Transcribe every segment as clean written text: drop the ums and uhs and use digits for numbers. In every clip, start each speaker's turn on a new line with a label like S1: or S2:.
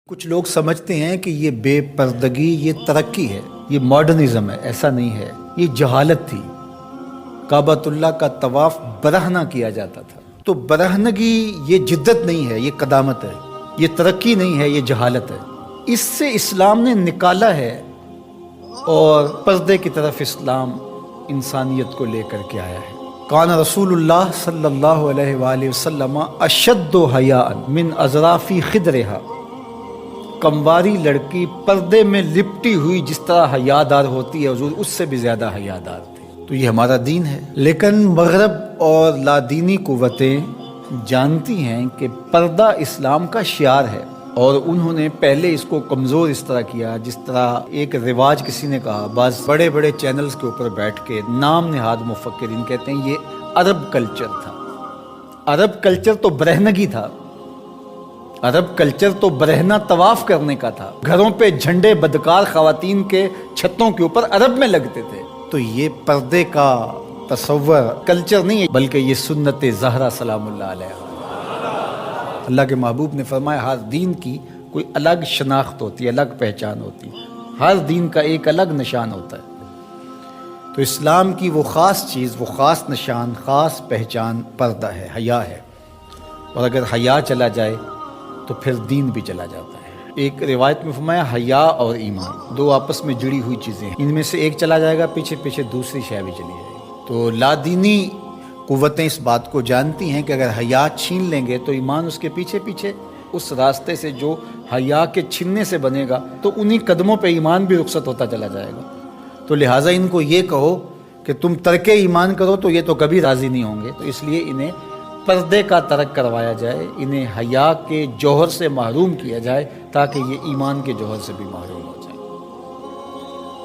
S1: کچھ لوگ سمجھتے ہیں کہ یہ بے پردگی یہ ترقی ہے، یہ ماڈرنزم ہے۔ ایسا نہیں ہے، یہ جہالت تھی۔ کعبۃ اللہ کا طواف برہنہ کیا جاتا تھا، تو برہنگی یہ جدت نہیں ہے، یہ قدامت ہے، یہ ترقی نہیں ہے، یہ جہالت ہے۔ اس سے اسلام نے نکالا ہے اور پردے کی طرف اسلام انسانیت کو لے کر کے آیا ہے۔ کان رسول اللہ صلی اللہ علیہ وآلہ وسلم اشد حیاء من اظراف خدرہا، کمواری لڑکی پردے میں لپٹی ہوئی جس طرح حیادار ہوتی ہے، حضور اس سے بھی زیادہ حیادار تھے۔ تو یہ ہمارا دین ہے، لیکن مغرب اور لادینی قوتیں جانتی ہیں کہ پردہ اسلام کا شعار ہے، اور انہوں نے پہلے اس کو کمزور اس طرح کیا، جس طرح ایک رواج کسی نے کہا، بعض بڑے بڑے چینلز کے اوپر بیٹھ کے نام نہاد مفکرین کہتے ہیں یہ عرب کلچر تھا۔ عرب کلچر تو برہنگی تھا، عرب کلچر تو برہنہ طواف کرنے کا تھا۔ گھروں پہ جھنڈے بدکار خواتین کے چھتوں کے اوپر عرب میں لگتے تھے۔ تو یہ پردے کا تصور کلچر نہیں ہے، بلکہ یہ سنت زہرا سلام اللہ علیہ۔ اللہ کے محبوب نے فرمایا ہر دین کی کوئی الگ شناخت ہوتی ہے، الگ پہچان ہوتی ہے، ہر دین کا ایک الگ نشان ہوتا ہے۔ تو اسلام کی وہ خاص چیز، وہ خاص نشان، خاص پہچان پردہ ہے، حیا ہے۔ اور اگر حیا چلا جائے تو پھر دین بھی چلا جاتا ہے۔ ایک روایت میں فرمایا حیا اور ایمان دو آپس میں جڑی ہوئی چیزیں ہیں، ان میں سے ایک چلا جائے گا پیچھے پیچھے دوسری شے بھی چلی جائے گی۔ تو لادینی قوتیں اس بات کو جانتی ہیں کہ اگر حیا چھین لیں گے تو ایمان اس کے پیچھے پیچھے اس راستے سے جو حیا کے چھننے سے بنے گا، تو انہی قدموں پہ ایمان بھی رخصت ہوتا چلا جائے گا۔ تو لہٰذا ان کو یہ کہو کہ تم ترک ایمان کرو تو یہ تو کبھی راضی نہیں ہوں گے، تو اس لیے انہیں پردے کا ترک کروایا جائے، انہیں حیا کے جوہر سے محروم کیا جائے تاکہ یہ ایمان کے جوہر سے بھی محروم ہو جائے۔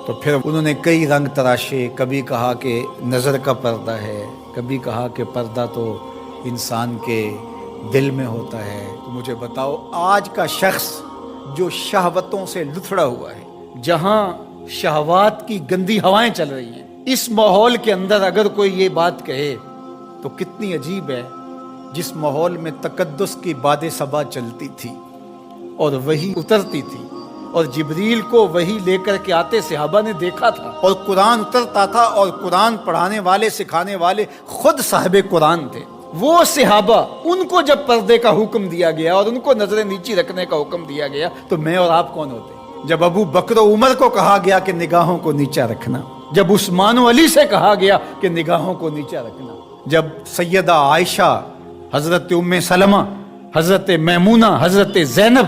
S1: تو پھر انہوں نے کئی رنگ تراشے، کبھی کہا کہ نظر کا پردہ ہے، کبھی کہا کہ پردہ تو انسان کے دل میں ہوتا ہے۔ تو مجھے بتاؤ آج کا شخص جو شہوتوں سے لتھڑا ہوا ہے، جہاں شہوات کی گندی ہوائیں چل رہی ہیں، اس ماحول کے اندر اگر کوئی یہ بات کہے تو کتنی عجیب ہے۔ جس ماحول میں تقدس کی باد صبا چلتی تھی اور وہی اترتی تھی، اور جبریل کو وہی لے کر کے آتے صحابہ نے دیکھا تھا، اور قرآن اترتا تھا، اور قرآن پڑھانے والے سکھانے والے خود صاحب قرآن تھے، وہ صحابہ، ان کو جب پردے کا حکم دیا گیا اور ان کو نظریں نیچی رکھنے کا حکم دیا گیا تو میں اور آپ کون ہوتے؟ جب ابو بکر و عمر کو کہا گیا کہ نگاہوں کو نیچا رکھنا، جب عثمان و علی سے کہا گیا کہ نگاہوں کو نیچا رکھنا، جب سیدہ عائشہ، حضرت ام سلمہ، حضرت میمونہ، حضرت زینب،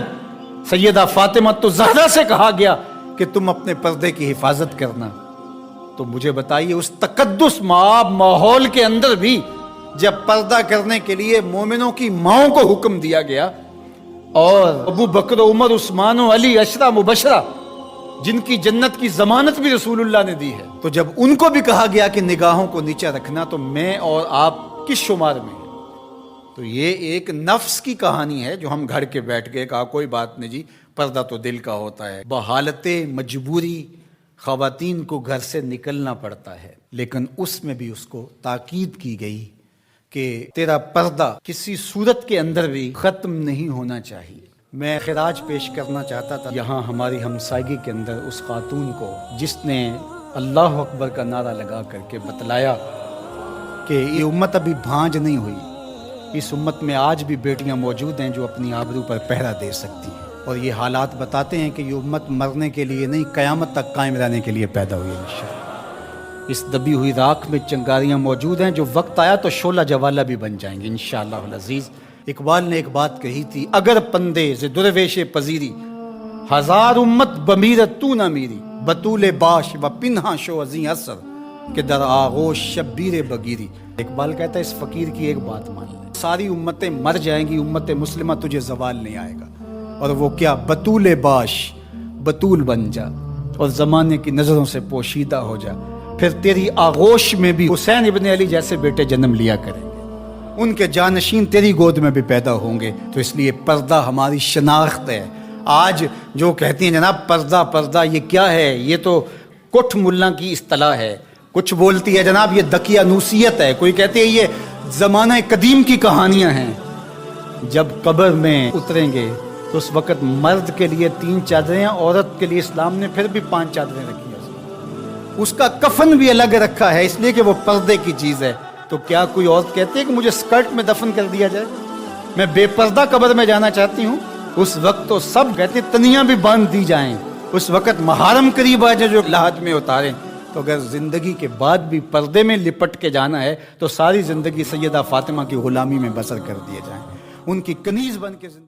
S1: سیدہ فاطمہ تو زہرا سے کہا گیا کہ تم اپنے پردے کی حفاظت کرنا، تو مجھے بتائیے اس تقدس مآب ماحول کے اندر بھی جب پردہ کرنے کے لیے مومنوں کی ماؤں کو حکم دیا گیا، اور ابو بکر و عمر، عثمان و علی، عشرہ مبشرہ جن کی جنت کی ضمانت بھی رسول اللہ نے دی ہے، تو جب ان کو بھی کہا گیا کہ نگاہوں کو نیچا رکھنا، تو میں اور آپ کس شمار میں ہیں؟ تو یہ ایک نفس کی کہانی ہے جو ہم گھڑ کے بیٹھ گئے، کہا کوئی بات نہیں جی، پردہ تو دل کا ہوتا ہے۔ بحالت مجبوری خواتین کو گھر سے نکلنا پڑتا ہے، لیکن اس میں بھی اس کو تاکید کی گئی کہ تیرا پردہ کسی صورت کے اندر بھی ختم نہیں ہونا چاہیے۔ میں خراج پیش کرنا چاہتا تھا یہاں ہماری ہمسائیگی کے اندر اس خاتون کو جس نے اللہ اکبر کا نعرہ لگا کر کے بتلایا کہ یہ امت ابھی بھانج نہیں ہوئی، اس امت میں آج بھی بیٹیاں موجود ہیں جو اپنی آبرو پر پہرا دے سکتی ہیں، اور یہ حالات بتاتے ہیں کہ یہ امت مرنے کے لیے نہیں، قیامت تک قائم رہنے کے لیے پیدا ہوئی ہے انشاءاللہ۔ اس دبی ہوئی راکھ میں چنگاریاں موجود ہیں، جو وقت آیا تو شعلہ جوالہ بھی بن جائیں گے انشاءاللہ العزیز۔ اقبال نے ایک بات کہی تھی، اگر پندے ز درویش پذیری، ہزار امت بمیرت تو نہ میری، بطول باش و پنہا شو ازیں اثر کہ در آغوش شبیر بگیری۔ اقبال کہتا ہے اس فقیر کی ایک بات مان لیں، ساری امتیں مر جائیں گی، امت مسلمہ تجھے زوال نہیں آئے گا، اور وہ کیا؟ بطول باش، بطول بن جا اور زمانے کی نظروں سے پوشیدہ ہو جا، پھر تیری آغوش میں بھی حسین ابن علی جیسے بیٹے جنم لیا کریں گے، ان کے جانشین تیری گود میں بھی پیدا ہوں گے۔ تو اس لیے پردہ ہماری شناخت ہے۔ آج جو کہتی ہیں جناب پردہ پردہ، یہ کیا ہے؟ یہ تو کٹھ ملا کی اصطلاح ہے۔ کچھ بولتی ہے جناب یہ دقیانوسیت ہے، کوئی کہتی ہے یہ زمانہ قدیم کی کہانیاں ہیں۔ جب قبر میں اتریں گے تو اس وقت مرد کے لیے 3 چادریں، عورت کے لیے اسلام نے پھر بھی 5 چادریں رکھی ہیں. اس کا کفن بھی الگ رکھا ہے اس لیے کہ وہ پردے کی چیز ہے. تو کیا کوئی عورت کہتی ہے کہ مجھے اسکرٹ میں دفن کر دیا جائے، میں بے پردہ قبر میں جانا چاہتی ہوں؟ اس وقت تو سب کہتے تنیاں بھی باندھ دی جائیں، اس وقت محارم قریب آ جائے جو لحاظ میں اتاریں. تو اگر زندگی کے بعد بھی پردے میں لپٹ کے جانا ہے تو ساری زندگی سیدہ فاطمہ کی غلامی میں بسر کر دیے جائیں، ان کی کنیز بن کے